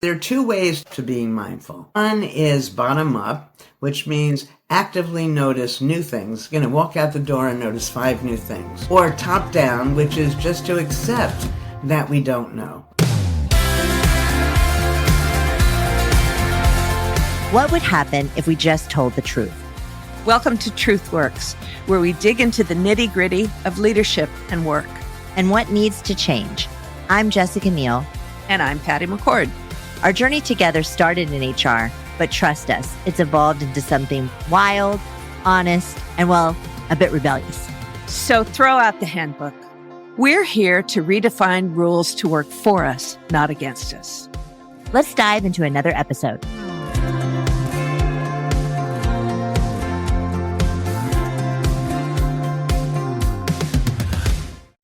There are two ways to being mindful. One is bottom up, which means actively notice new things. Walk out the door and notice 5 new things. Or top down, which is just to accept that we don't know. What would happen if we just told the truth? Welcome to Truth Works, where we dig into the nitty-gritty of leadership and work. And what needs to change. I'm Jessica Neal. And I'm Patty McCord. Our journey together started in HR, but trust us, it's evolved into something wild, honest, and well, a bit rebellious. So throw out the handbook. We're here to redefine rules to work for us, not against us. Let's dive into another episode.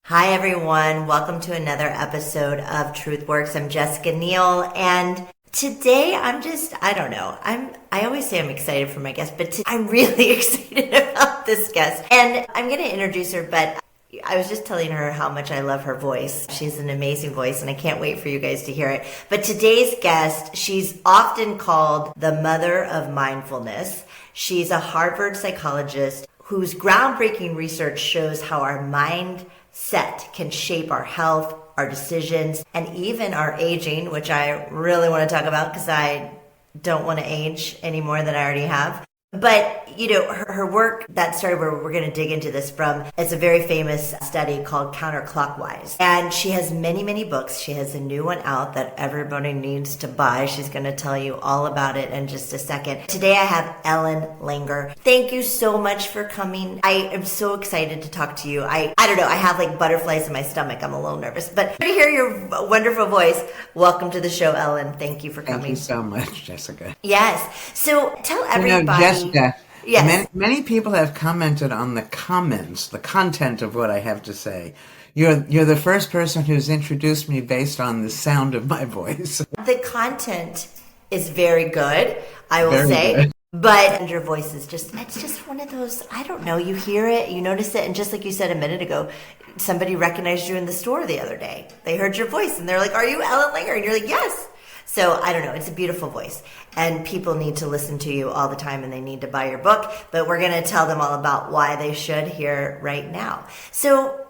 Hi, everyone. Welcome to another episode of Truth Works. I'm Jessica Neal, and today I always say I'm excited for my guest, but I'm really excited about this guest. And I'm going to introduce her, but I was just telling her how much I love her voice. She's an amazing voice, and I can't wait for you guys to hear it. But today's guest, she's often called the mother of mindfulness. She's a Harvard psychologist whose groundbreaking research shows how our mindset can shape our health, our decisions, and even our aging, which I really want to talk about because I don't want to age any more than I already have. But, her work that started where we're going to dig into this from, it's a very famous study called Counterclockwise. And she has many, many books. She has a new one out that everybody needs to buy. She's going to tell you all about it in just a second. Today I have Ellen Langer. Thank you so much for coming. I am so excited to talk to you. I don't know, I have like butterflies in my stomach. I'm a little nervous, but to hear your wonderful voice. Welcome to the show, Ellen. Thank you for coming. Thank you so much, Jessica. Yes. So tell everybody. Yes. Many people have commented on the comments, the content of what I have to say. You're the first person who's introduced me based on the sound of my voice. The content is very good, I will say. Good. But your voice is it's just one of those, I don't know, you hear it, you notice it, and just like you said a minute ago, somebody recognized you in the store the other day. They heard your voice and they're like, "Are you Ellen Langer?" And you're like, "Yes." So I don't know, it's a beautiful voice, and people need to listen to you all the time, and they need to buy your book, but we're going to tell them all about why they should here right now. So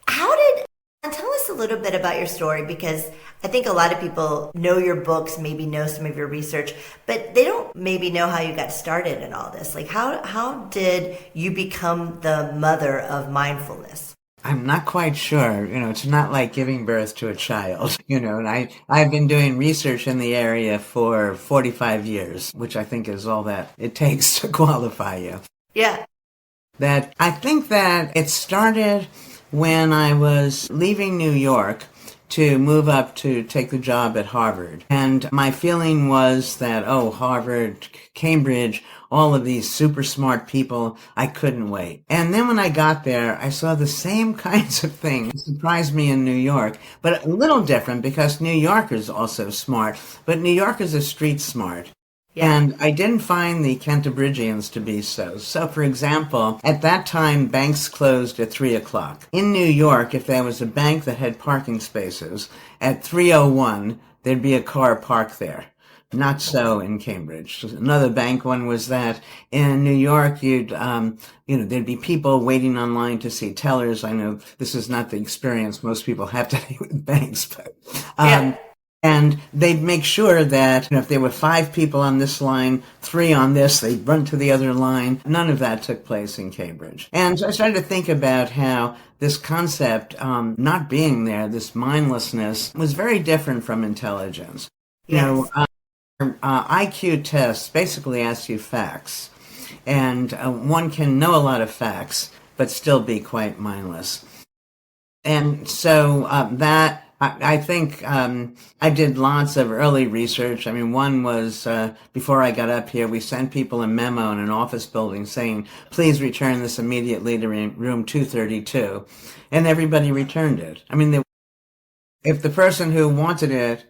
tell us a little bit about your story, because I think a lot of people know your books, maybe know some of your research, but they don't maybe know how you got started in all this. Like how did you become the mother of mindfulness? I'm not quite sure. It's not like giving birth to a child, and I've been doing research in the area for 45 years, which I think is all that it takes to qualify you. Yeah. I think that it started when I was leaving New York to move up to take the job at Harvard. And my feeling was that, Harvard, Cambridge, all of these super smart people, I couldn't wait. And then when I got there, I saw the same kinds of things. It surprised me in New York, but a little different because New Yorkers also smart, but New Yorkers are street smart. Yeah. And I didn't find the Cantabrigians to be so. So, for example, at that time, banks closed at 3 o'clock. In New York, if there was a bank that had parking spaces, at 3:01, there'd be a car parked there. Not so in Cambridge. Another bank one was that in New York, there'd be people waiting online to see tellers. I know this is not the experience most people have today with banks, but, and they'd make sure that if there were 5 people on this line, 3 on this, they'd run to the other line. None of that took place in Cambridge. And so I started to think about how this concept, not being there, this mindlessness, was very different from intelligence. Yes. IQ tests basically ask you facts, and one can know a lot of facts but still be quite mindless. And so I think I did lots of early research. I mean, one was before I got up here, we sent people a memo in an office building saying, "Please return this immediately to room 232," and everybody returned it. I mean, if the person who wanted it,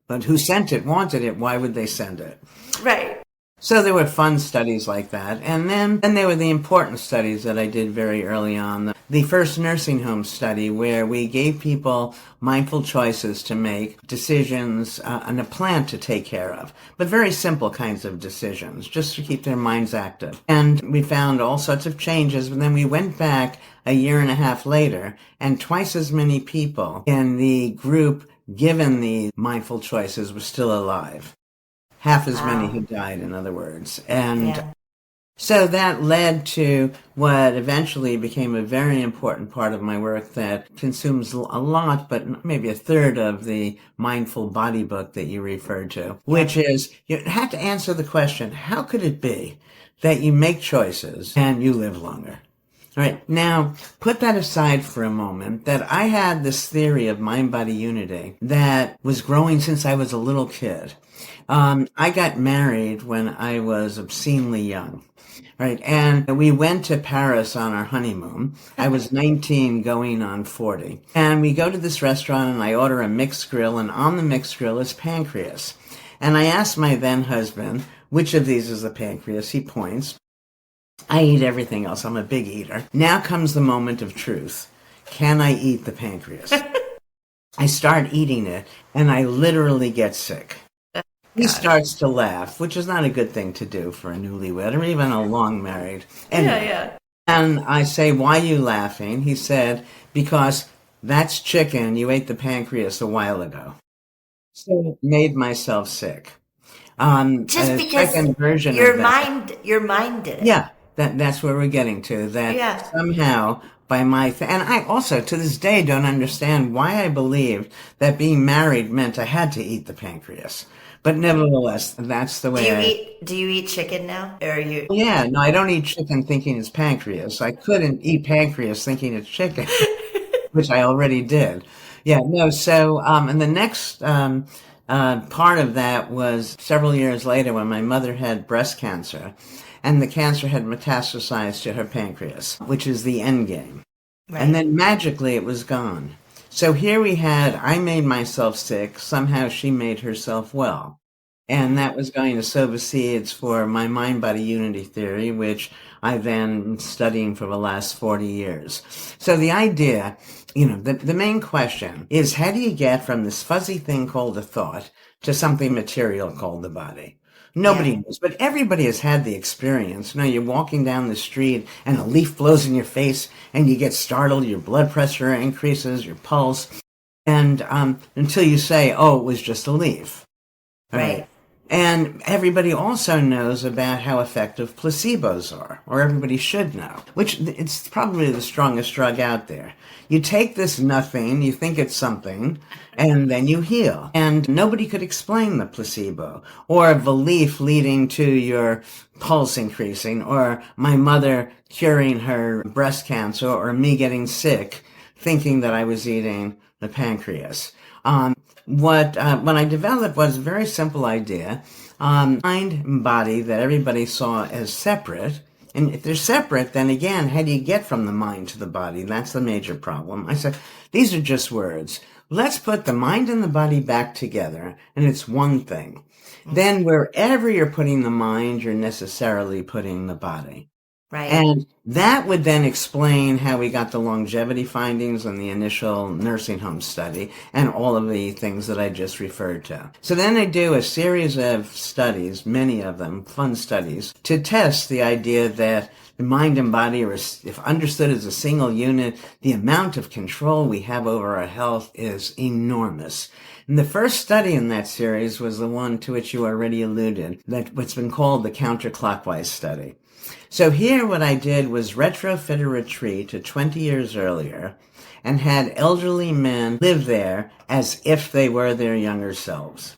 but who sent it wanted it, why would they send it? Right. So there were fun studies like that. And then there were the important studies that I did very early on. The first nursing home study where we gave people mindful choices to make, decisions, and a plan to take care of. But very simple kinds of decisions, just to keep their minds active. And we found all sorts of changes. But then we went back a year and a half later, and twice as many people in the group given the mindful choices were still alive. Half as many had died, in other words. And so that led to what eventually became a very important part of my work that consumes a lot, but maybe a third of the Mindful Body book that you referred to, which is you have to answer the question, how could it be that you make choices and you live longer? All right, now put that aside for a moment, that I had this theory of mind-body unity that was growing since I was a little kid. I got married when I was obscenely young, right? And we went to Paris on our honeymoon. I was 19 going on 40. And we go to this restaurant and I order a mixed grill, and on the mixed grill is pancreas. And I asked my then husband, which of these is the pancreas? He points. I eat everything else. I'm a big eater. Now comes the moment of truth. Can I eat the pancreas? I start eating it and I literally get sick. He starts to laugh, which is not a good thing to do for a newlywed or even a long married. Anyway, and I say, why are you laughing? He said, because that's chicken. You ate the pancreas a while ago. So it made myself sick. Just because your mind did it. Yeah, that's where we're getting to. That somehow by and I also to this day don't understand why I believed that being married meant I had to eat the pancreas. But nevertheless, that's the way. Do you eat chicken now? Or are you? Yeah, no, I don't eat chicken thinking it's pancreas. I couldn't eat pancreas thinking it's chicken, which I already did. Yeah, no. So, and the next part of that was several years later when my mother had breast cancer, and the cancer had metastasized to her pancreas, which is the end game. Right. And then magically it was gone. So here we had, I made myself sick, somehow she made herself well. And that was going to sow the seeds for my mind-body unity theory, which I then been studying for the last 40 years. So the idea, the main question is, how do you get from this fuzzy thing called a thought to something material called the body? Nobody knows, but everybody has had the experience. You're walking down the street and a leaf blows in your face and you get startled, your blood pressure increases, your pulse, and until you say, oh, it was just a leaf. Right. And everybody also knows about how effective placebos are, or everybody should know, which it's probably the strongest drug out there. You take this nothing, you think it's something, and then you heal. And nobody could explain the placebo, or the leaf leading to your pulse increasing, or my mother curing her breast cancer, or me getting sick thinking that I was eating the pancreas. What I developed was a very simple idea, mind and body that everybody saw as separate. And if they're separate, then again, how do you get from the mind to the body? That's the major problem. I said, these are just words. Let's put the mind and the body back together, and it's one thing. Then wherever you're putting the mind, you're necessarily putting the body. Right. And that would then explain how we got the longevity findings in the initial nursing home study and all of the things that I just referred to. So then I do a series of studies, many of them fun studies, to test the idea that the mind and body are, if understood as a single unit, the amount of control we have over our health is enormous. And the first study in that series was the one to which you already alluded, that what's been called the Counterclockwise study. So here what I did was retrofit a retreat to 20 years earlier and had elderly men live there as if they were their younger selves.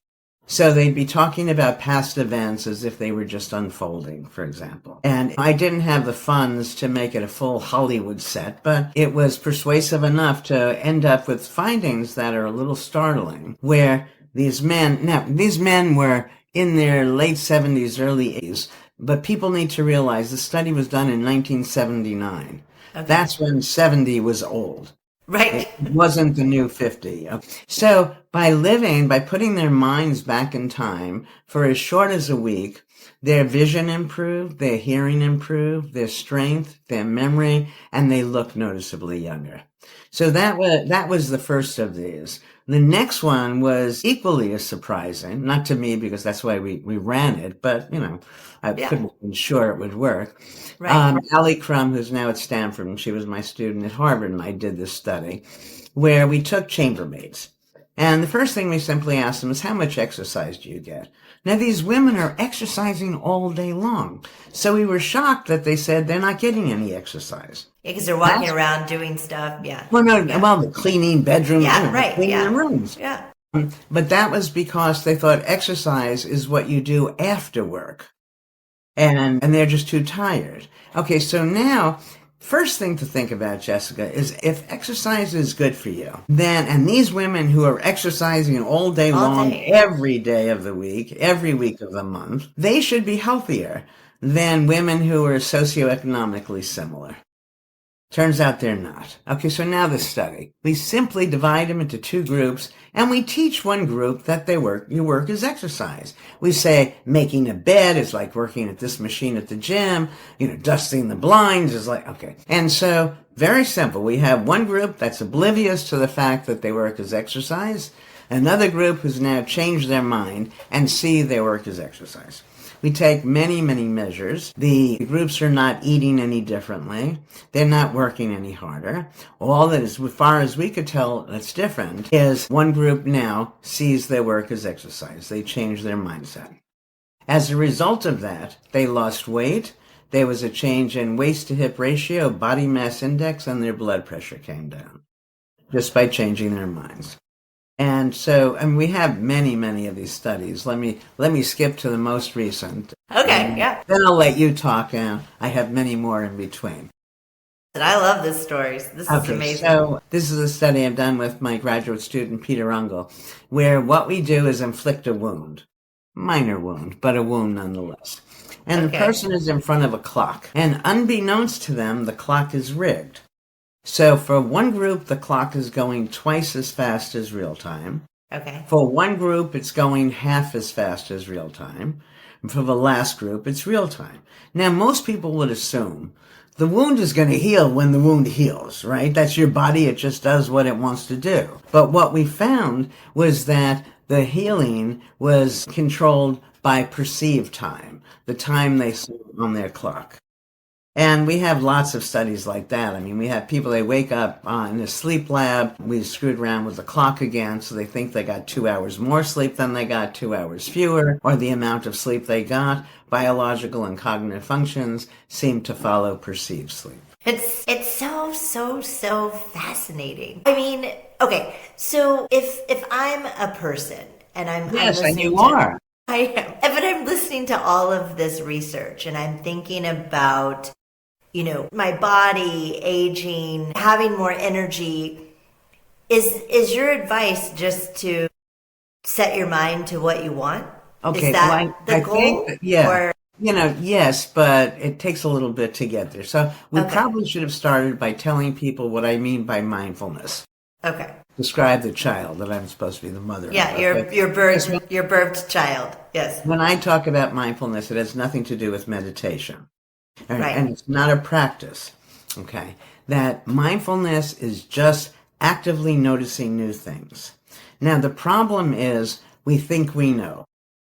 So they'd be talking about past events as if they were just unfolding, for example. And I didn't have the funds to make it a full Hollywood set, but it was persuasive enough to end up with findings that are a little startling, where these men were in their late 70s, early 80s, but people need to realize the study was done in 1979. Okay. That's when 70 was old. Right. It wasn't the new 50. So by putting their minds back in time for as short as a week, their vision improved, their hearing improved, their strength, their memory, and they look noticeably younger. So that was the first of these. The next one was equally as surprising, not to me because that's why we ran it, but I couldn't have been sure it would work. Right. Allie Crum, who's now at Stanford, and she was my student at Harvard, and I did this study where we took chambermaids. And the first thing we simply asked them is, how much exercise do you get? Now, these women are exercising all day long. So we were shocked that they said they're not getting any exercise. Yeah, because they're walking around doing stuff. Yeah. Well, the cleaning bedrooms, cleaning the rooms. Yeah. But that was because they thought exercise is what you do after work. And they're just too tired. Okay, so now, first thing to think about, Jessica, is if exercise is good for you, then, and these women who are exercising all day long, every day of the week, every week of the month, they should be healthier than women who are socioeconomically similar. Turns out they're not. Okay, so now the study. We simply divide them into two groups, and we teach one group that your work is exercise. We say making a bed is like working at this machine at the gym. Dusting the blinds is like, okay. And so, very simple. We have one group that's oblivious to the fact that their work is exercise, another group who's now changed their mind and see their work as exercise. We take many, many measures. The groups are not eating any differently. They're not working any harder. All that is, as far as we could tell, that's different is one group now sees their work as exercise. They change their mindset. As a result of that, they lost weight. There was a change in waist to hip ratio, body mass index, and their blood pressure came down just by changing their minds. And so, we have many, many of these studies. Let me skip to the most recent. Okay, yeah. Then I'll let you talk, and I have many more in between. I love this stories. This is amazing. So this is a study I've done with my graduate student, Peter Ungel, where what we do is inflict a wound. Minor wound, but a wound nonetheless. And the person is in front of a clock. And unbeknownst to them, the clock is rigged. So for one group, the clock is going twice as fast as real time. Okay. For one group, it's going half as fast as real time. And for the last group, it's real time. Now, most people would assume the wound is going to heal when the wound heals, right? That's your body. It just does what it wants to do. But what we found was that the healing was controlled by perceived time, the time they saw on their clock. And we have lots of studies like that. We have people, they wake up in a sleep lab. We screwed around with the clock again, so they think they got 2 hours more sleep than they got, 2 hours fewer, or the amount of sleep they got. Biological and cognitive functions seem to follow perceived sleep. It's so fascinating. Okay, so if I'm a person and I'm and you are. I am. But I'm listening to all of this research and I'm thinking about my body aging, having more energy. Is your advice just to set your mind to what you want? Okay, is that the goal? Think, yeah. Yes, but it takes a little bit to get there. So we probably should have started by telling people what I mean by mindfulness. Okay. Describe the child that I'm supposed to be the mother of. Yeah, your birthed child. Yes. When I talk about mindfulness, it has nothing to do with meditation. Right. And it's not a practice. Okay. That mindfulness is just actively noticing new things. Now, the problem is we think we know.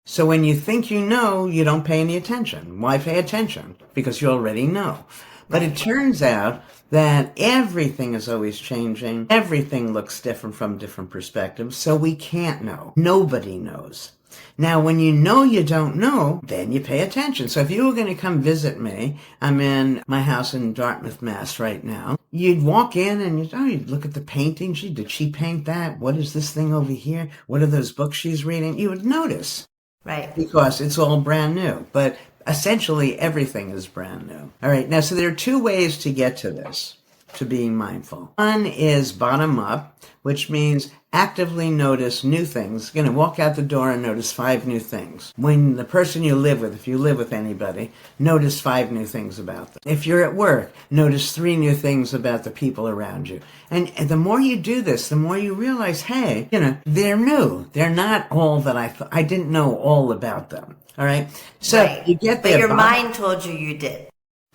So when you think you know, you don't pay any attention. Why pay attention? Because you already know. But it turns out that everything is always changing. Everything looks different from different perspectives. So we can't know. Nobody knows. Now, when you know you don't know, then you pay attention. So if you were going to come visit me, I'm in my house in Dartmouth, Mass. right now. You'd walk in and you'd look at the painting. Gee, did she paint that? What is this thing over here? What are those books she's reading? You would notice. Right. Because it's all brand new. But essentially, everything is brand new. All right. Now, so there are two ways to get to this, to being mindful. One is bottom up, which means actively notice new things. Walk out the door and notice 5 new things. When the person you live with, if you live with anybody, notice 5 new things about them. If you're at work, notice 3 new things about the people around you. And the more you do this, the more you realize, hey, they're new. They're not all that I didn't know all about them. All right? So right. you get but there. But your mind told you did.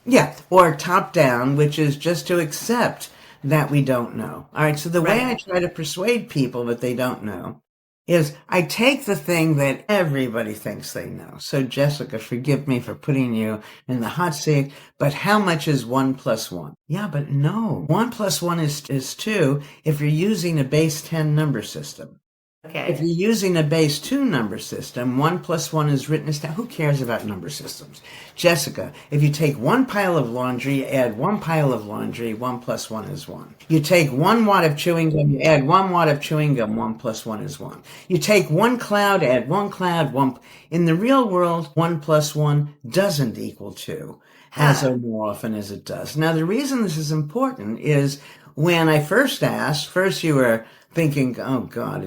Yeah, or top down, which is just to accept that we don't know. All right, so the way I try to persuade people that they don't know is I take the thing that everybody thinks they know. So Jessica, forgive me for putting you in the hot seat, but how much is 1 + 1? Yeah, but no. 1 + 1 is 2 if you're using a base 10 number system. Okay. If you're using a base 2 number system, 1 + 1 is written as down. Who cares about number systems? Jessica, if you take 1 pile of laundry, add 1 pile of laundry, 1 + 1 is 1. You take 1 wad of chewing gum, you add 1 wad of chewing gum, 1 + 1 is 1. You take 1 cloud, add 1 cloud, 1. In the real world, 1 + 1 doesn't equal 2, as more often as it does. Now, the reason this is important is when I first asked, first you were thinking, oh God,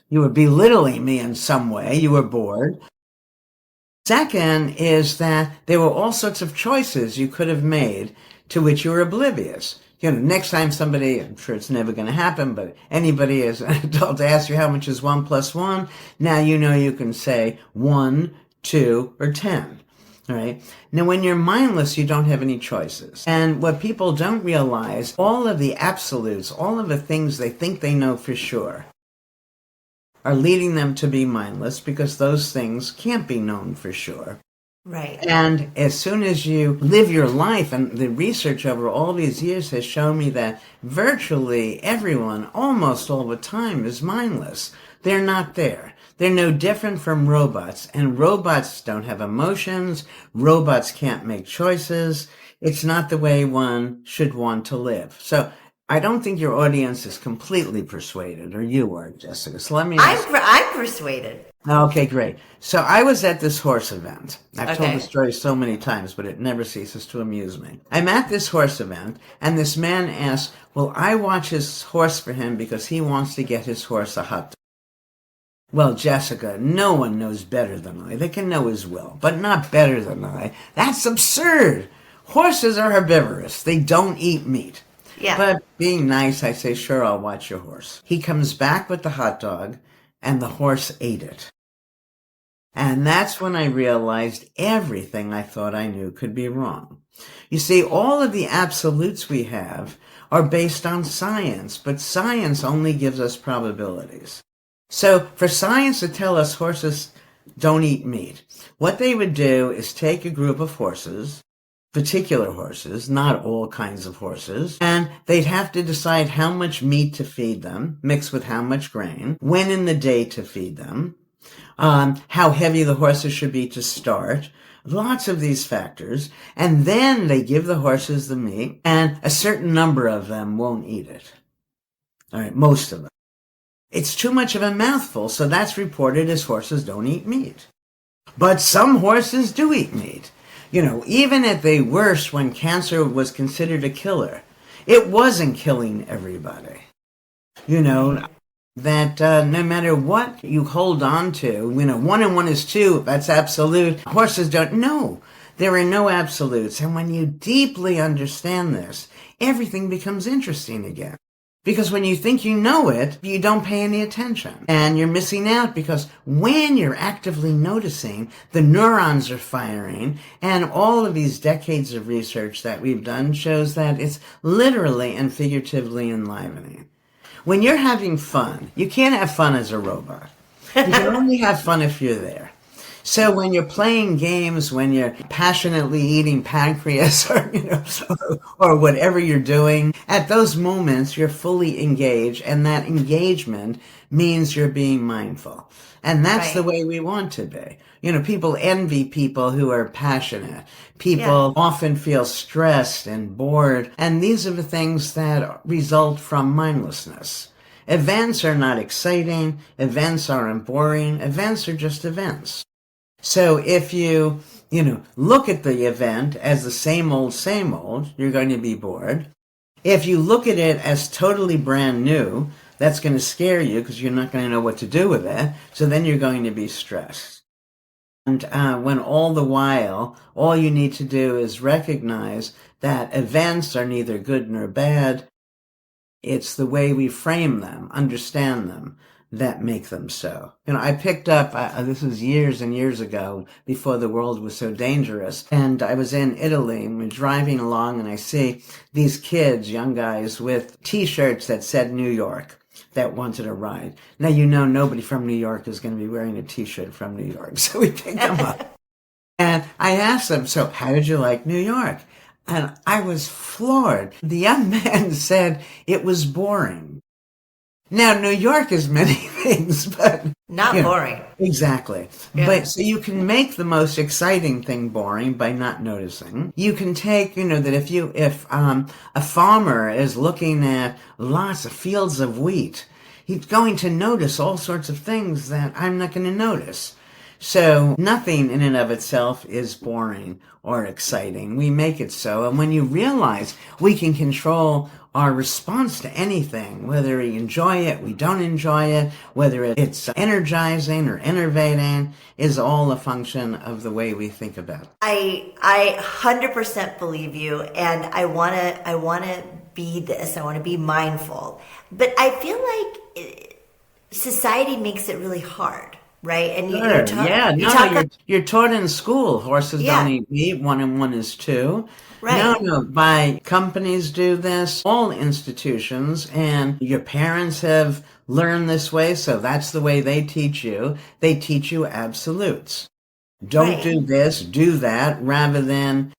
you were belittling me in some way. You were bored. Second is that there were all sorts of choices you could have made to which you were oblivious. Next time somebody, I'm sure it's never going to happen, but anybody as an adult asks you how much is 1 + 1, now you can say 1, 2, or 10. All right. Now, when you're mindless, you don't have any choices. And what people don't realize, all of the absolutes, all of the things they think they know for sure, are leading them to be mindless because those things can't be known for sure. Right. And as soon as you live your life, and the research over all these years has shown me that virtually everyone, almost all the time, is mindless. They're not there. They're no different from robots, and robots don't have emotions. Robots can't make choices. It's not the way one should want to live. So I don't think your audience is completely persuaded, or you are, Jessica. So let me... I'm persuaded. Okay, great. So I was at this horse event. I've told the story so many times, but it never ceases to amuse me. I'm at this horse event, and this man asks, well, I watch his horse for him because he wants to get his horse a hot dog. Well, Jessica, no one knows better than I. They can know his will, but not better than I. That's absurd. Horses are herbivorous. They don't eat meat. Yeah. But being nice, I say, sure, I'll watch your horse. He comes back with the hot dog, and the horse ate it. And that's when I realized everything I thought I knew could be wrong. You see, all of the absolutes we have are based on science, but science only gives us probabilities. So for science to tell us horses don't eat meat, what they would do is take a group of horses, particular horses, not all kinds of horses, and they'd have to decide how much meat to feed them, mixed with how much grain, when in the day to feed them, how heavy the horses should be to start, lots of these factors, and then they give the horses the meat, and a certain number of them won't eat it. All right, most of them. It's too much of a mouthful, so that's reported as horses don't eat meat. But some horses do eat meat. Even at the worst, when cancer was considered a killer, it wasn't killing everybody. That no matter what you hold on to, 1 and 1 is 2, that's absolute. Horses don't. No, there are no absolutes. And when you deeply understand this, everything becomes interesting again. Because when you think you know it, you don't pay any attention. And you're missing out because when you're actively noticing, the neurons are firing. And all of these decades of research that we've done shows that it's literally and figuratively enlivening. When you're having fun, you can't have fun as a robot. You can only have fun if you're there. So when you're playing games, when you're passionately eating pancreas or whatever you're doing, at those moments you're fully engaged, and that engagement means you're being mindful. And that's the way we want to be. People envy people who are passionate. People often feel stressed and bored. And these are the things that result from mindlessness. Events are not exciting. Events aren't boring. Events are just events. So if you, look at the event as the same old, you're going to be bored. If you look at it as totally brand new, That's going to scare you because you're not going to know what to do with it. So then you're going to be stressed. And when all the while, all you need to do is recognize that events are neither good nor bad. It's the way we frame them, understand them, that make them so. I picked up, this was years and years ago, before the world was so dangerous, and I was in Italy, and we're driving along, and I see these kids, young guys, with T-shirts that said New York, that wanted a ride. Now, nobody from New York is going to be wearing a T-shirt from New York, so we picked them up. And I asked them, so how did you like New York? And I was floored. The young man said it was boring. Now, New York is many things, but... Not boring. Exactly. Yeah. But so you can make the most exciting thing boring by not noticing. You can take, that if a farmer is looking at lots of fields of wheat, he's going to notice all sorts of things that I'm not going to notice. So nothing in and of itself is boring or exciting. We make it so. And when you realize we can control our response to anything, whether we enjoy it, we don't enjoy it, whether it's energizing or enervating, is all a function of the way we think about it. I 100% believe you, and I want to be this. I want to be mindful. But I feel like society makes it really hard. Right, and you're taught in school. Horses don't eat meat. 1 and 1 is 2. Right. No. By companies do this. All institutions, and your parents have learned this way, so that's the way they teach you. They teach you absolutes. Don't do this, do that, rather than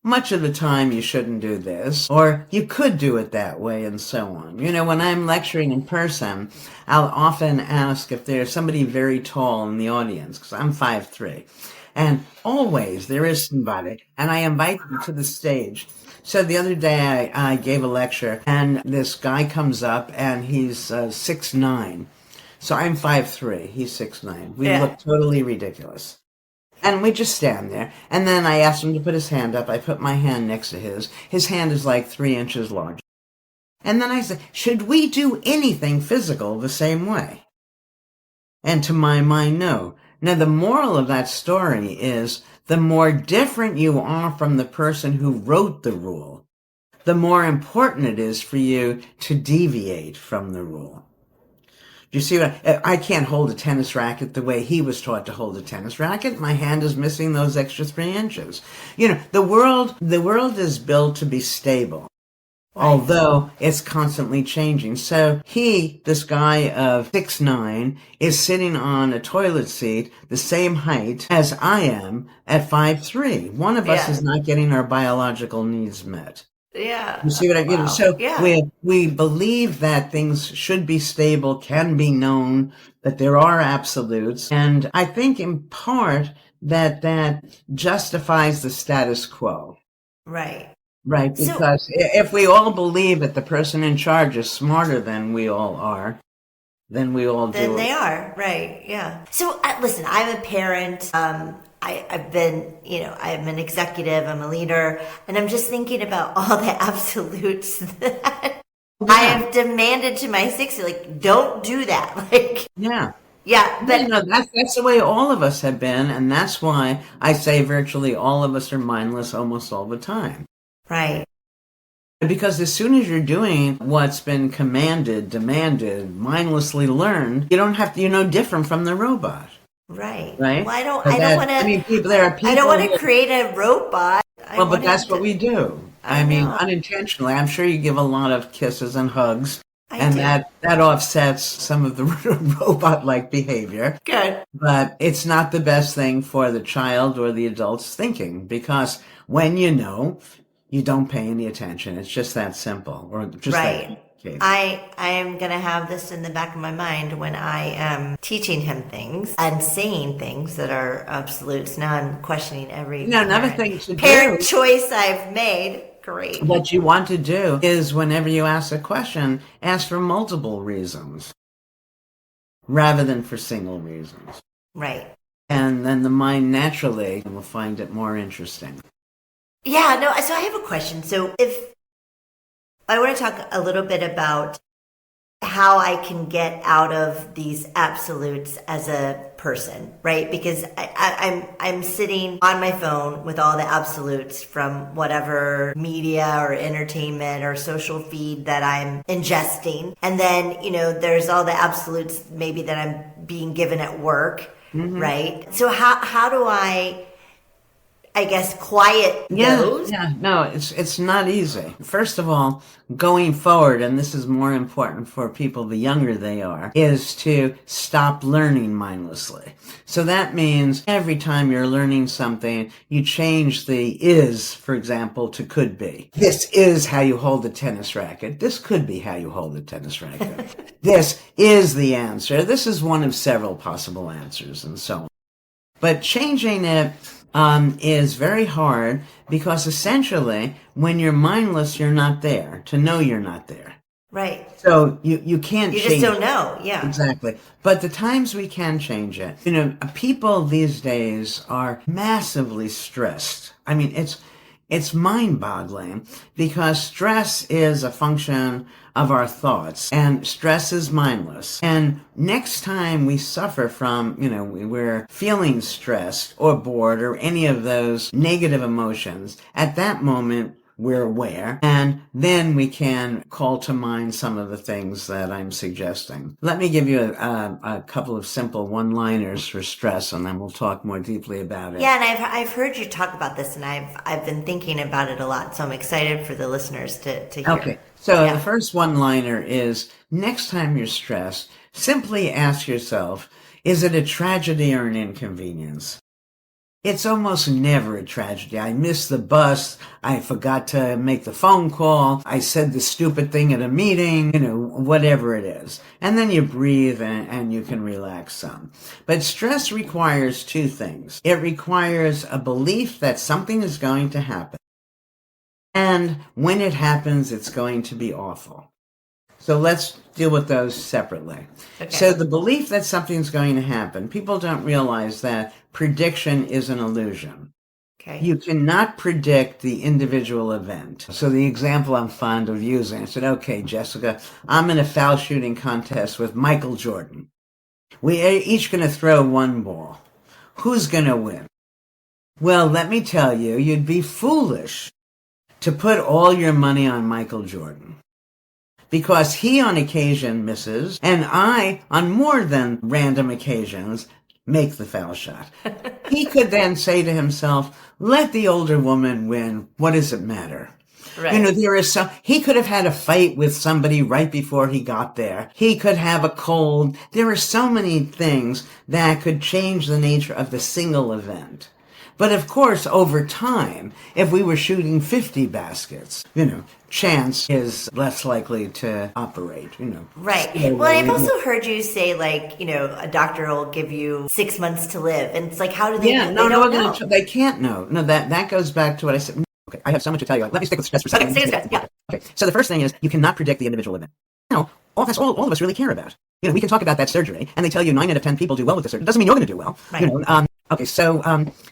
much of the time you shouldn't do this, or you could do it that way, and so on. When I'm lecturing in person, I'll often ask if there's somebody very tall in the audience, because I'm 5'3", and always there is somebody, and I invite them to the stage. So the other day I gave a lecture, and this guy comes up, and he's 6'9". So I'm 5'3", he's 6'9". We look totally ridiculous. And we just stand there. And then I asked him to put his hand up. I put my hand next to his. His hand is like 3 inches large. And then I said, should we do anything physical the same way? And to my mind, no. Now, the moral of that story is the more different you are from the person who wrote the rule, the more important it is for you to deviate from the rule. You see what I can't hold a tennis racket the way he was taught to hold a tennis racket. My hand is missing those extra 3 inches. The world is built to be stable, although it's constantly changing. So this guy of 6'9", is sitting on a toilet seat the same height as I am at 5'3". One of us is not getting our biological needs met. Yeah. You see what I mean? Wow. So we believe that things should be stable, can be known, that there are absolutes. And I think in part that justifies the status quo. Right. Right. Because if we all believe that the person in charge is smarter than we all are, then we all do it. Then they are. Right. Yeah. So listen, I'm a parent. I've been, I'm an executive, I'm a leader, and I'm just thinking about all the absolutes that I have demanded to my 60, like, don't do that. But that's the way all of us have been, and that's why I say virtually all of us are mindless almost all the time. Right. Because as soon as you're doing what's been commanded, demanded, mindlessly learned, you don't have to, you're no different from the robot. Right. Right. Well, I don't want to. I don't want to create a robot. But that's what we do. Unintentionally. I'm sure you give a lot of kisses and hugs, that offsets some of the robot-like behavior. Good. But it's not the best thing for the child or the adult's thinking, because when you don't pay any attention. It's just that simple, or just right. I am going to have this in the back of my mind when I am teaching him things and saying things that are absolutes. Now I'm questioning every parent choice I've made. Great. What you want to do is whenever you ask a question, ask for multiple reasons rather than for single reasons. Right. And then the mind naturally will find it more interesting. Yeah, no, so I have a question. So if I want to talk a little bit about how I can get out of these absolutes as a person, right? Because I'm sitting on my phone with all the absolutes from whatever media or entertainment or social feed that I'm ingesting. And then, there's all the absolutes maybe that I'm being given at work, right? So how do I guess, quiet those? Yeah, no, it's not easy. First of all, going forward, and this is more important for people the younger they are, is to stop learning mindlessly. So that means every time you're learning something, you change the is, for example, to could be. This is how you hold a tennis racket. This could be how you hold a tennis racket. This is the answer. This is one of several possible answers, and so on. But changing it is very hard because essentially when you're mindless, you're not there. To know you're not there. Right. So you can't change it. You just don't know. Yeah. Exactly. But the times we can change it, people these days are massively stressed. I mean, it's mind-boggling because stress is a function of our thoughts and stress is mindless. And next time we suffer from, we're feeling stressed or bored or any of those negative emotions, at that moment, we're aware, and then we can call to mind some of the things that I'm suggesting. Let me give you a couple of simple one-liners for stress, and then we'll talk more deeply about it. Yeah, and I've heard you talk about this, and I've been thinking about it a lot, so I'm excited for the listeners to hear. Okay, so the first one-liner is, next time you're stressed, simply ask yourself, is it a tragedy or an inconvenience? It's almost never a tragedy. I missed the bus. I forgot to make the phone call. I said the stupid thing at a meeting, whatever it is. And then you breathe and you can relax some. But stress requires two things. It requires a belief that something is going to happen. And when it happens, it's going to be awful. So let's deal with those separately. Okay. So the belief that something's going to happen, people don't realize that prediction is an illusion. Okay. You cannot predict the individual event. So the example I'm fond of using, I said, okay, Jessica, I'm in a foul shooting contest with Michael Jordan. We are each going to throw one ball. Who's going to win? Well, let me tell you, you'd be foolish to put all your money on Michael Jordan. Because he on occasion misses, and I, on more than random occasions, make the foul shot. He could then say to himself, let the older woman win. What does it matter? Right. He could have had a fight with somebody right before he got there. He could have a cold. There are so many things that could change the nature of the single event. But of course, over time, if we were shooting 50 baskets, chance is less likely to operate, Right. Well, I've also heard you say, a doctor will give you 6 months to live. And it's like, how do they know? They can't know. No, that goes back to what I said. Okay, I have so much to tell you. Let me stick with stress for a second. Okay, stick with stress, yeah. Okay, so the first thing is you cannot predict the individual event. Now, that's all of us really care about. We can talk about that surgery, and they tell you 9 out of 10 people do well with the surgery. It doesn't mean you're going to do well. Right. Okay, so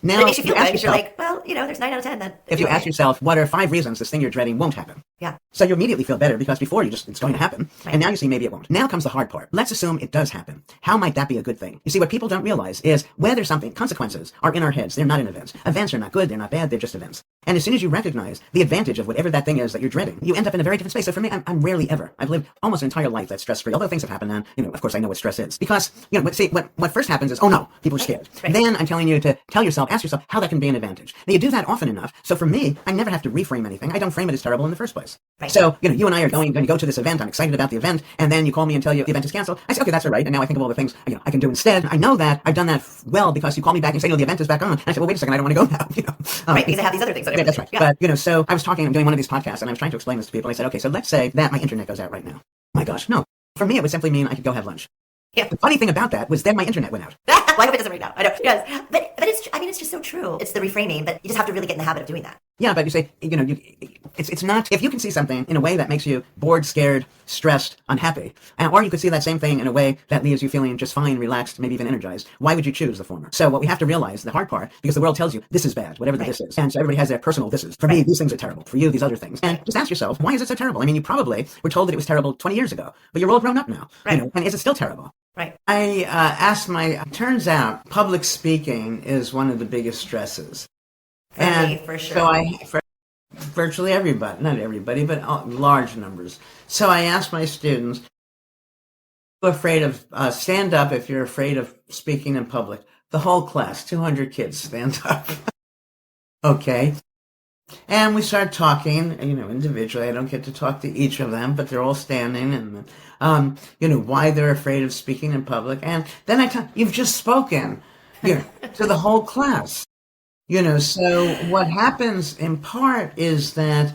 now it makes you feel good because you're like, there's 9 out of 10 that. If you ask yourself, what are 5 reasons this thing you're dreading won't happen? Yeah. So you immediately feel better because before it's going to happen, right. And now you see maybe it won't. Now comes the hard part. Let's assume it does happen. How might that be a good thing? You see, what people don't realize is whether consequences are in our heads. They're not in events. Events are not good. They're not bad. They're just events. And as soon as you recognize the advantage of whatever that thing is that you're dreading, you end up in a very different space. So for me, I'm rarely ever. I've lived almost an entire life that's stress-free. Although things have happened, and of course I know what stress is because what first happens is, oh no, people are scared. Right. Then I'm telling you to ask yourself how that can be an advantage. Now you do that often enough. So for me, I never have to reframe anything. I don't frame it as terrible in the first place. Right. So you and I are going to go to this event. I'm excited about the event, and then you call me and tell you the event is canceled. I say, okay, that's all right. And now I think of all the things I can do instead. I know that I've done that well because you call me back and say, no, the event is back on. And I said, well, wait a second, I don't want to go now. Right, because I have these other things. Yeah, that's right. Yeah. But so I was I'm doing one of these podcasts, and I was trying to explain this to people. I said, okay, so let's say that my internet goes out right now. Oh my gosh, no. For me, it would simply mean I could go have lunch. Yeah. The funny thing about that was then my internet went out. Well, I hope it doesn't right now. I know. Yes. But But it's just so true. It's the reframing, but you just have to really get in the habit of doing that. Yeah, but you say, it's not, if you can see something in a way that makes you bored, scared, stressed, unhappy, or you could see that same thing in a way that leaves you feeling just fine, relaxed, maybe even energized, why would you choose the former? So what we have to realize, the hard part, because the world tells you this is bad, whatever the this is. And so everybody has their personal thises. For me, these things are terrible. For you, these other things. And just ask yourself, why is it so terrible? I mean, you probably were told that it was terrible 20 years ago, but you're all grown up now. Right. And is it still terrible? Right. Turns out public speaking is one of the biggest stresses. For me, for sure. So for virtually everybody, not everybody, but large numbers. So I asked my students, afraid of, stand up if you're afraid of speaking in public. The whole class, 200 kids, stand up. Okay. And we start talking, individually. I don't get to talk to each of them, but they're all standing and, why they're afraid of speaking in public. And then you've just spoken, to the whole class. So what happens in part is that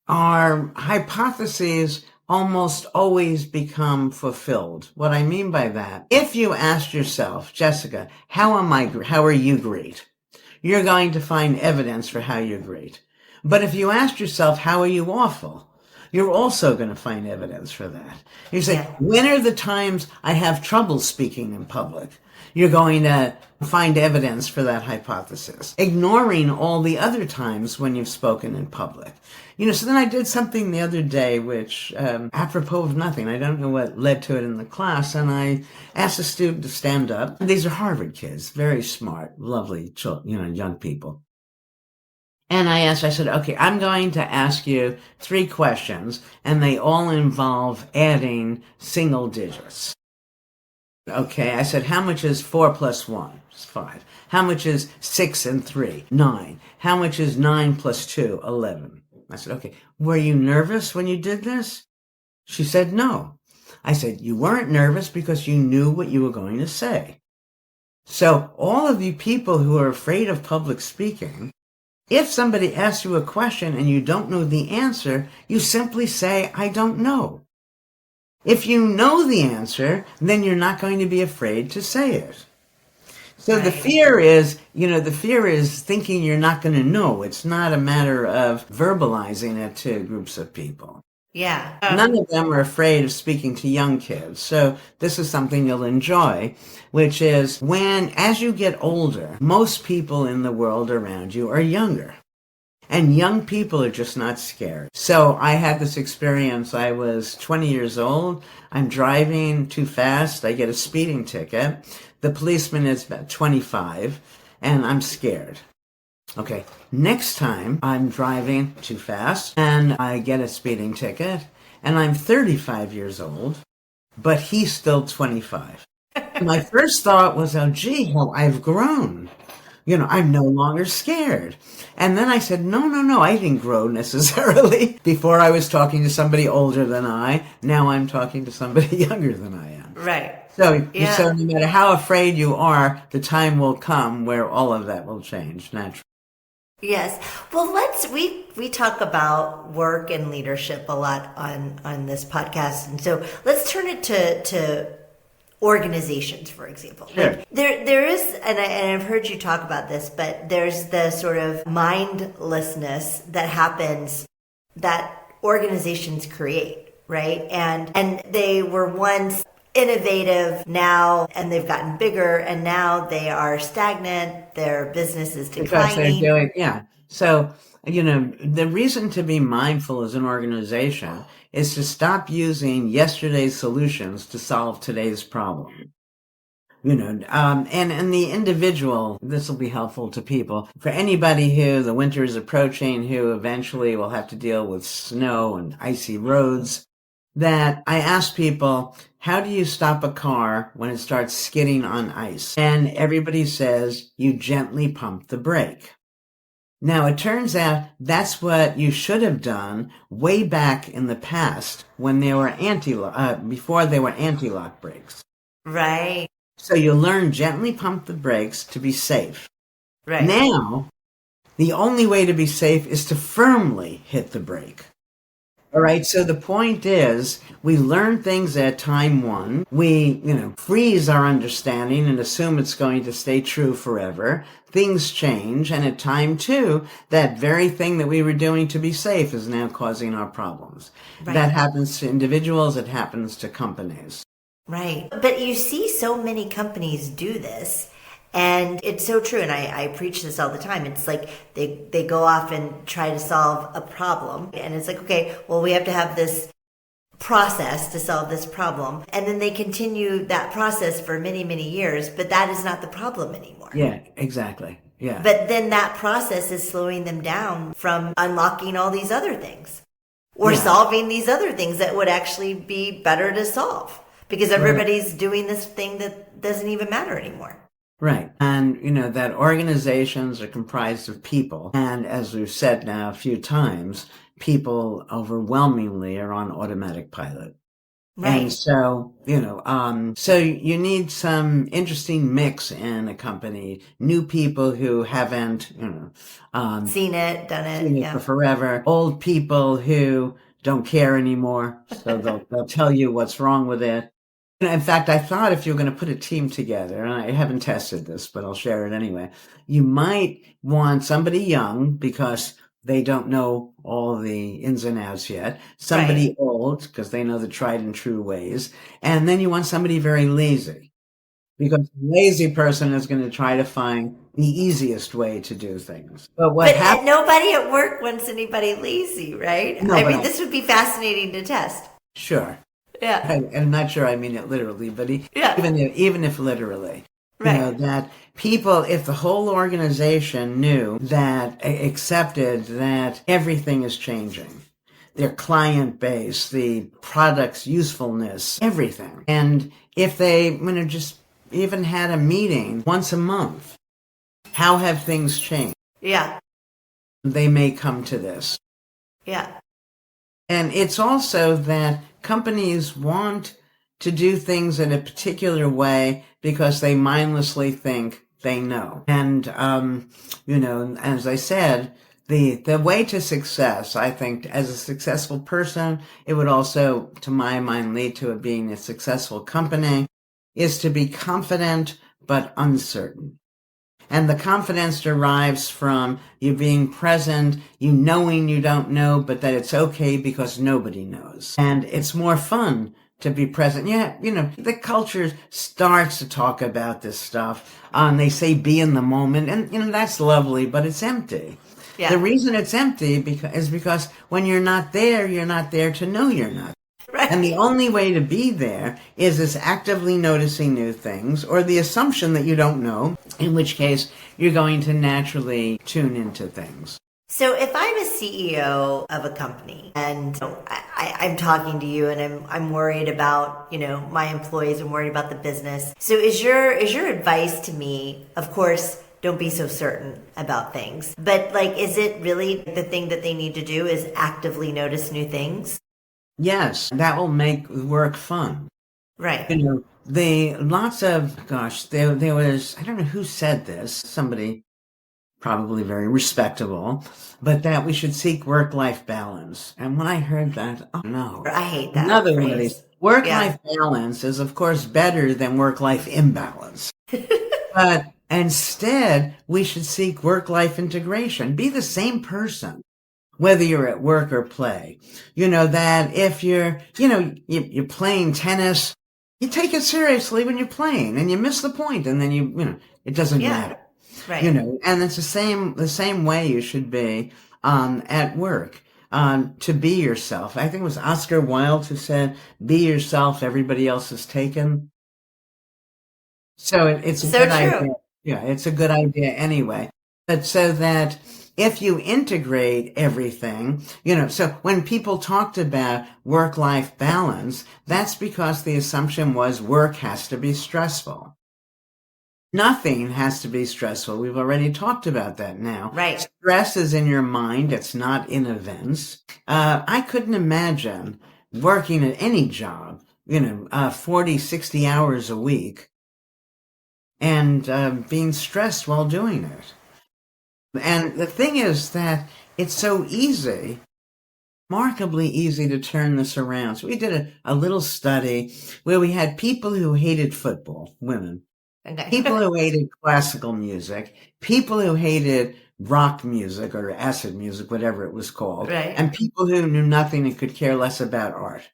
our hypotheses almost always become fulfilled. What I mean by that, if you asked yourself, Jessica, how are you great? You're going to find evidence for how you're great. But if you asked yourself, how are you awful? You're also going to find evidence for that. You say, when are the times I have trouble speaking in public? You're going to find evidence for that hypothesis, ignoring all the other times when you've spoken in public. So then I did something the other day, which, apropos of nothing, I don't know what led to it in the class, and I asked a student to stand up. These are Harvard kids, very smart, lovely, young people. And I said, okay, I'm going to ask you 3 questions, and they all involve adding single digits. Okay, I said, how much is 4 plus 1? It's 5. How much is 6 and 3? 9. How much is 9 plus 2? 11. I said, okay, were you nervous when you did this? She said, no. I said, you weren't nervous because you knew what you were going to say. So all of you people who are afraid of public speaking, if somebody asks you a question and you don't know the answer, you simply say, I don't know. If you know the answer, then you're not going to be afraid to say it. So right. The fear is thinking you're not going to know. It's not a matter of verbalizing it to groups of people. Yeah. None of them are afraid of speaking to young kids. So this is something you'll enjoy, which is as you get older, most people in the world around you are younger. And young people are just not scared. So I had this experience. I was 20 years old. I'm driving too fast. I get a speeding ticket. The policeman is about 25, and I'm scared. Okay, next time I'm driving too fast, and I get a speeding ticket, and I'm 35 years old, but he's still 25. My first thought was, I've grown. I'm no longer scared. And then I said, no, I didn't grow necessarily. Before I was talking to somebody older than I, now I'm talking to somebody younger than I am. Right. So no matter how afraid you are, the time will come where all of that will change naturally. Yes. Well, we talk about work and leadership a lot on this podcast. And so let's turn it to organizations, for example. Sure. Like there is, and I've heard you talk about this, but there's the sort of mindlessness that happens that organizations create, right? And they were once innovative now, and they've gotten bigger, and now they are stagnant. Their business is declining. So, the reason to be mindful as an organization is to stop using yesterday's solutions to solve today's problem. And the individual, this will be helpful to people. For anybody who the winter is approaching, who eventually will have to deal with snow and icy roads, that I ask people, how do you stop a car when it starts skidding on ice? And everybody says, you gently pump the brake. Now, it turns out that's what you should have done way back in the past when they were before they were anti-lock brakes. Right. So you learn gently pump the brakes to be safe. Right. Now, the only way to be safe is to firmly hit the brake. All right. So the point is, we learn things at time one. We, freeze our understanding and assume it's going to stay true forever. Things change. And at time two, that very thing that we were doing to be safe is now causing our problems. Right. That happens to individuals. It happens to companies. Right. But you see so many companies do this. And it's so true. And I preach this all the time. It's like they go off and try to solve a problem. And it's like, okay, well, we have to have this process to solve this problem. And then they continue that process for many, many years. But that is not the problem anymore. Yeah, exactly. Yeah. But then that process is slowing them down from unlocking all these other things or solving these other things that would actually be better to solve because everybody's doing this thing that doesn't even matter anymore. Right. And, that organizations are comprised of people. And as we've said now a few times, people overwhelmingly are on automatic pilot. Right. And so, so you need some interesting mix in a company. New people who haven't, seen it, done it, for forever. Old people who don't care anymore. So they'll tell you what's wrong with it. In fact, I thought if you were going to put a team together, and I haven't tested this, but I'll share it anyway, you might want somebody young because they don't know all the ins and outs yet, somebody old because they know the tried and true ways, and then you want somebody very lazy because the lazy person is going to try to find the easiest way to do things. But nobody at work wants anybody lazy, right? No, this would be fascinating to test. Sure. Yeah. I'm not sure I mean it literally, but even if literally. Right. That people, if the whole organization knew that, accepted that everything is changing, their client base, the product's usefulness, everything. And if they, just even had a meeting once a month, how have things changed? Yeah. They may come to this. Yeah. And it's also that companies want to do things in a particular way because they mindlessly think they know. And, as I said, the way to success, I think, as a successful person, it would also, to my mind, lead to it being a successful company, is to be confident but uncertain. And the confidence derives from you being present, you knowing you don't know, but that it's okay because nobody knows. And it's more fun to be present. Yeah, the culture starts to talk about this stuff. They say be in the moment, and that's lovely, but it's empty. Yeah. The reason it's empty is because when you're not there to know you're not. Right. And the only way to be there is actively noticing new things or the assumption that you don't know, in which case you're going to naturally tune into things. So if I'm a CEO of a company and I'm talking to you and I'm worried about, my employees, I'm worried about the business. So is your advice to me, of course, don't be so certain about things, but is it really the thing that they need to do is actively notice new things? Yes, that will make work fun. Right. There was, I don't know who said this, somebody probably very respectable, but that we should seek work-life balance. And when I heard that, oh no. I hate that. Another one of these. Work-life balance is, of course, better than work-life imbalance. But instead, we should seek work-life integration. Be the same person, whether you're at work or play. That if you're playing tennis, you take it seriously when you're playing and you miss the point and then it doesn't matter. Right. And it's the same way you should be, at work, to be yourself. I think it was Oscar Wilde who said, be yourself, everybody else is taken. So it's a good idea. Yeah, it's a good idea anyway. But so that if you integrate everything, so when people talked about work-life balance, that's because the assumption was work has to be stressful. Nothing has to be stressful. We've already talked about that now. Right. Stress is in your mind. It's not in events. I couldn't imagine working at any job, 40, 60 hours a week and being stressed while doing it. And the thing is that it's so easy remarkably easy to turn this around. So we did a little study where we had people who hated football, women, Okay. people who hated classical music, people who hated rock music or acid music, whatever it was called, Right. and people who knew nothing and could care less about art.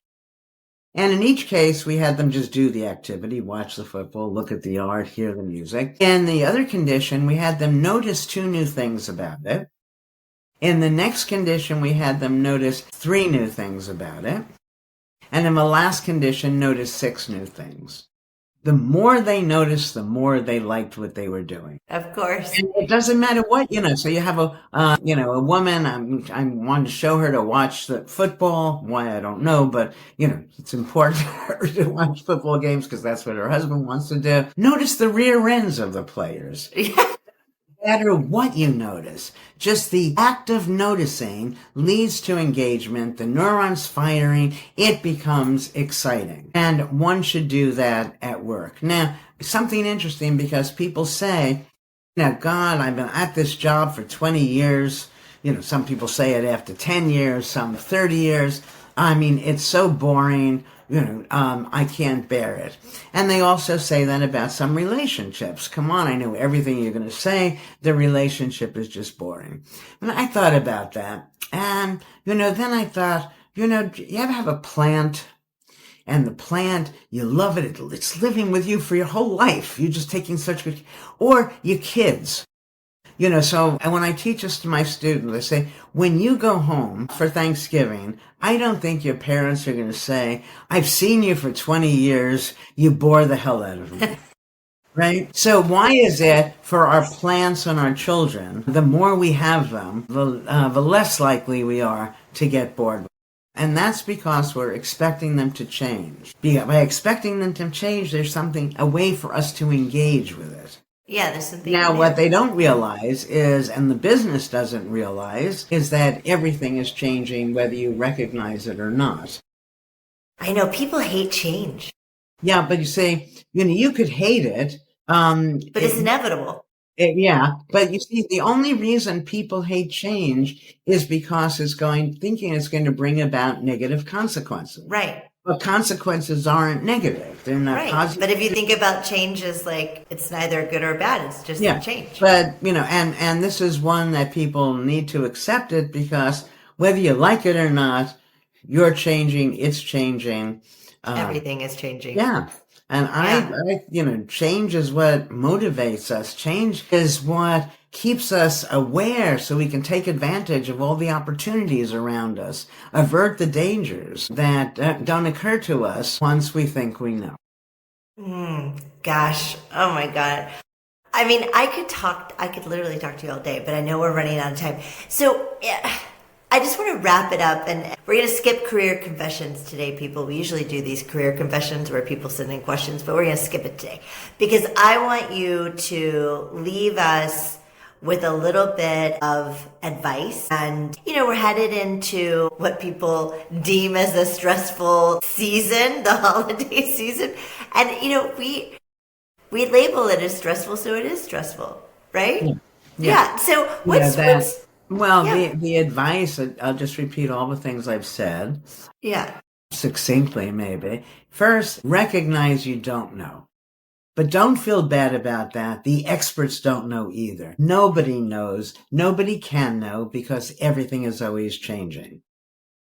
And in each case, we had them just do the activity, watch the football, look at the art, hear the music. In the other condition, we had them notice 2 new things about it. In the next condition, we had them notice 3 new things about it. And in the last condition, notice 6 new things. The more they noticed, the more they liked what they were doing. Of course. And it doesn't matter what, so you have a woman, I wanted to show her to watch the football. Why, I don't know, but, it's important for her to watch football games because that's what her husband wants to do. Notice the rear ends of the players. No matter what you notice, just the act of noticing leads to engagement, the neurons firing, it becomes exciting. And one should do that at work. Now, something interesting because people say, God, I've been at this job for 20 years. Some people say it after 10 years, some 30 years. I mean, it's so boring. I can't bear it. And they also say that about some relationships. Come on, I know everything you're going to say. The relationship is just boring. And I thought about that. And, then I thought, you ever have a plant? And the plant, you love it. It's living with you for your whole life. You're just taking such good, or your kids. So and when I teach this to my students, I say, when you go home for Thanksgiving, I don't think your parents are going to say, I've seen you for 20 years, you bore the hell out of me. Right? So why is it for our plants and our children, the more we have them, the less likely we are to get bored? And that's because we're expecting them to change. By expecting them to change, there's a way for us to engage with it. Yeah, there's something. Now, what they don't realize is, and the business doesn't realize, is that everything is changing whether you recognize it or not. I know, people hate change. Yeah, but you say, you could hate it. But it's inevitable. Yeah, but you see, the only reason people hate change is because thinking it's going to bring about negative consequences. Right. But consequences aren't negative. They're not right. positive. But if you think about change as like, it's neither good or bad, it's just a change. But, and this is one that people need to accept it because whether you like it or not, you're changing, it's changing. Everything is changing. Yeah. And I change is what motivates us. Change is what keeps us aware so we can take advantage of all the opportunities around us, avert the dangers that don't occur to us once we think we know. Gosh. Oh my God. I mean, I could literally talk to you all day, but I know we're running out of time. So I just want to wrap it up, and we're going to skip career confessions today, people. We usually do these career confessions where people send in questions, but we're going to skip it today because I want you to leave us with a little bit of advice. And, we're headed into what people deem as a stressful season, the holiday season. And, we label it as stressful, so it is stressful, right? Yeah. So what's the advice, I'll just repeat all the things I've said. Yeah. Succinctly, maybe. First, recognize you don't know. But don't feel bad about that. The experts don't know either. Nobody knows. Nobody can know because everything is always changing.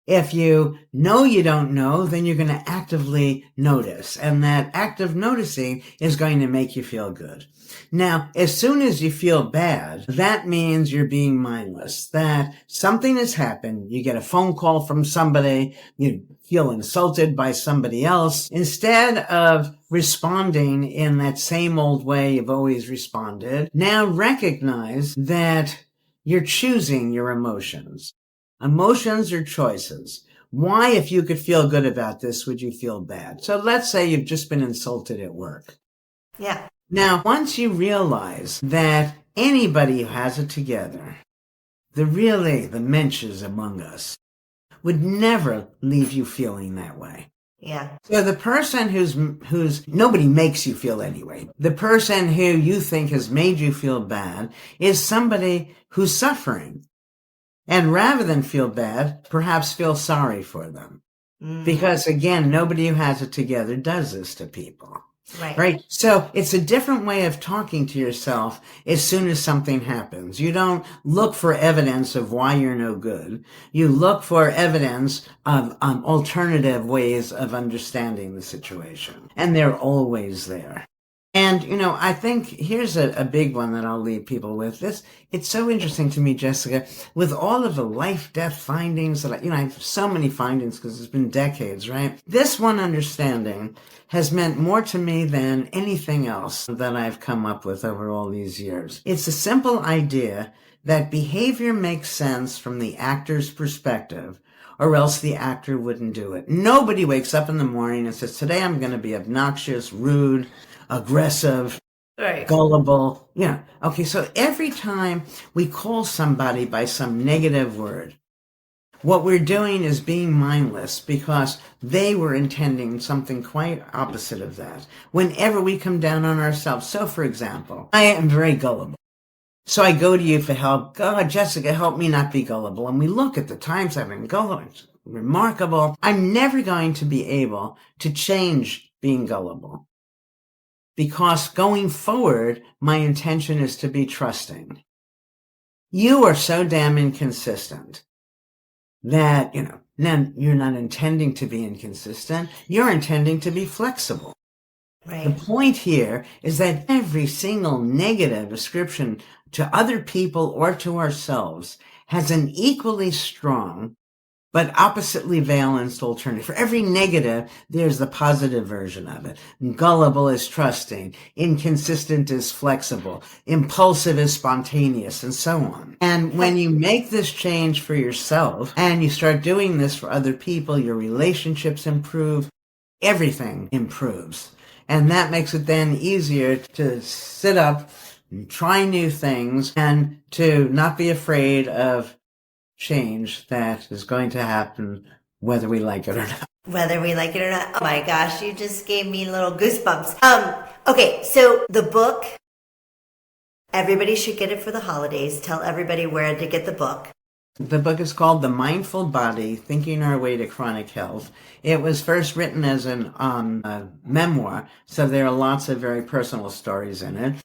If you know you don't know, then you're going to actively notice. And that act of noticing is going to make you feel good. Now, as soon as you feel bad, that means you're being mindless, that something has happened. You get a phone call from somebody, you feel insulted by somebody else. Instead of responding in that same old way you've always responded, now recognize that you're choosing your emotions. Emotions are choices. Why, if you could feel good about this, would you feel bad? So let's say you've just been insulted at work. Yeah. Now, once you realize that anybody who has it together, the mensches among us, would never leave you feeling that way. Yeah. So the person who's nobody makes you feel anyway. The person who you think has made you feel bad is somebody who's suffering. And rather than feel bad, perhaps feel sorry for them. Because again, nobody who has it together does this to people. Right. So it's a different way of talking to yourself as soon as something happens. You don't look for evidence of why you're no good. You look for evidence of alternative ways of understanding the situation. And they're always there. And, I think here's a big one that I'll leave people with. It's so interesting to me, Jessica, with all of the life-death findings that I have so many findings because it's been decades, right? This one understanding has meant more to me than anything else that I've come up with over all these years. It's a simple idea that behavior makes sense from the actor's perspective, or else the actor wouldn't do it. Nobody wakes up in the morning and says, today I'm going to be obnoxious, rude, aggressive, gullible. Yeah. Okay, so every time we call somebody by some negative word, what we're doing is being mindless because they were intending something quite opposite of that. Whenever we come down on ourselves, so for example, I am very gullible. So I go to you for help. God, Jessica, help me not be gullible. And we look at the times I've been gullible. It's remarkable. I'm never going to be able to change being gullible. Because going forward, my intention is to be trusting. You are so damn inconsistent that, now you're not intending to be inconsistent. You're intending to be flexible. Right. The point here is that every single negative description to other people or to ourselves has an equally strong but oppositely valenced alternative. For every negative, there's the positive version of it. Gullible is trusting. Inconsistent is flexible. Impulsive is spontaneous, and so on. And when you make this change for yourself, and you start doing this for other people, your relationships improve, everything improves. And that makes it then easier to sit up and try new things and to not be afraid of change that is going to happen whether we like it or not. Whether we like it or not. Oh my gosh, you just gave me little goosebumps. Okay, so the book, everybody should get it for the holidays. Tell everybody where to get the book. The book is called The Mindful Body, Thinking Our Way to Chronic Health. It was first written as a memoir, so there are lots of very personal stories in it.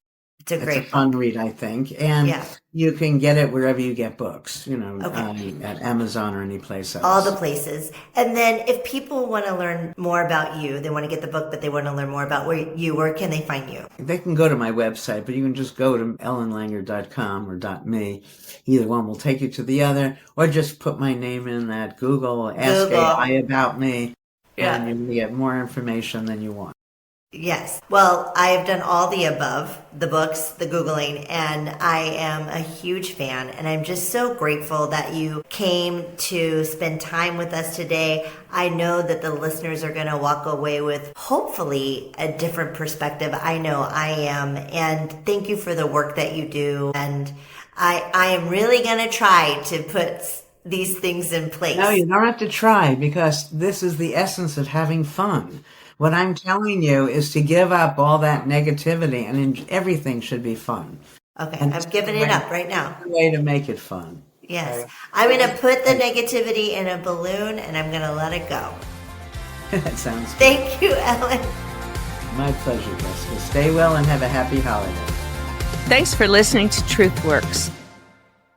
It's a fun read, I think. And you can get it wherever you get books, at Amazon or any place else. All the places. And then if people want to learn more about you, they want to get the book, but they want to learn more about where can they find you? They can go to my website, but you can just go to ellenlanger.com or .me. Either one will take you to the other, or just put my name in at Google, ask AI about me, and you can get more information than you want. Yes. Well, I have done all the above, the books, the Googling, and I am a huge fan. And I'm just so grateful that you came to spend time with us today. I know that the listeners are going to walk away with hopefully a different perspective. I know I am. And thank you for the work that you do. And I am really going to try to put these things in place. No, you don't have to try, because this is the essence of having fun. What I'm telling you is to give up all that negativity, and everything should be fun. Okay, I'm giving it up right now. The way to make it fun. Yes. Right. I'm going to put the negativity in a balloon, and I'm going to let it go. That sounds good. Thank you, Ellen. My pleasure, Jessica. Stay well and have a happy holiday. Thanks for listening to Truth Works.